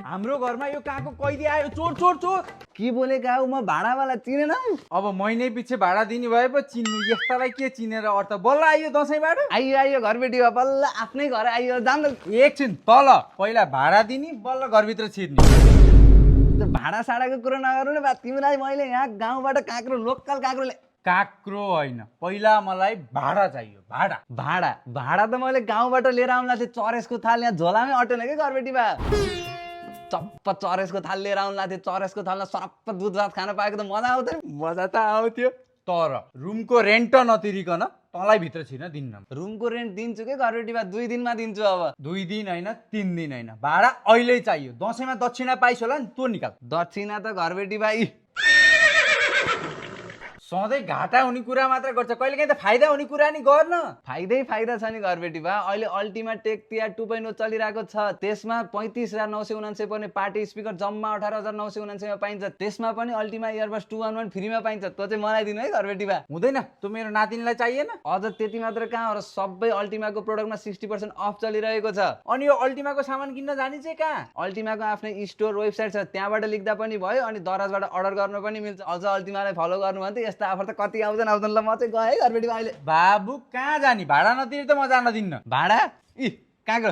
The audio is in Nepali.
हाम्रो घरमा यो कहाँको कैदी आयो चोर चोर चोर के बोलेका हौ म भाडावाला चिनेन अब महिनै पछि भाडा दिने भए पो चिन्नु यस्तालाई के चिनेर अर्थ बल्ल आइयो दसैँबाट आइयो आइयो घरबेटी हो बल्ल आफ्नै घर आइयो जाम एकछिन तल पहिला भाडा दिने बल्ल घरभित्र छिर्ने त भाडा साडाको कुरो नगर्नु न बा तिमीलाई मैले यहाँ गाउँबाट काँक्रो लोकल काँक्रोले काक्रो होइन पहिला मलाई भाडा चाहियो भाडा भाडा भाडा त मैले गाउँबाट लिएर आउनुलाई थिएँ चरेसको थाल यहाँ झोलामै अटेन कि घरबेटी बा चप्प चरेसको थाल लिएर आउनुलाई थिएँ चरेसको थालमा सरप्प दुध भात खान पाएको त मजा आउँथ्यो मजा त आउँथ्यो तर रुमको रेन्ट नतिरिकन तँलाई भित्र छिर्न दिन्न रुमको रेन्ट दिन्छु कि घरबेटी बा 2 दिनमा दिन्छु अब 2 दिन होइन 3 दिन होइन भाडा अहिले चाहियो दसैँमा दक्षिणा पाइस होला नि तँ निकाल दक्षिणा त घरबेटी भाइ सधैँ घाटा हुने कुरा मात्र गर्छ कहिलेकाहीँ त फाइदा हुने कुरा नि गर्न फाइदै फाइदा छ नि घरबेटी बा अहिले अल्टिमा टेक तिहार 2.0 चलिरहेको छ त्यसमा 35,999 पर्ने पार्टी स्पिकर जम्मा 18,999 मा पाइन्छ त्यसमा पनि अल्टिमा इयरबड्स 211 फ्रीमा पाइन्छ त्यो चाहिँ मलाई दिनु है घरबेटी बा हुँदैन त्यो मेरो नातिनीलाई चाहिएन अझ त्यति मात्र कहाँ हो र सबै अल्टिमाको प्रोडक्टमा 60% अफ चलिरहेको छ अनि यो अल्टिमाको सामान किन्न जाने चाहिँ कहाँ अल्टिमाको आफ्नै स्टोर वेबसाइट छ त्यहाँबाट लेख्दा पनि भयो अनि दराजबाट अर्डर गर्न पनि मिल्छ अझ अल्टिमालाई फलो गर्नु भने त यस्ता अफर त कति आउँदैन ल म चाहिँ गएँ घरबेटी बा अहिले बाबु कहाँ जाने भाडा नतिरी त म जान दिन्न भाडा कहाँ गयो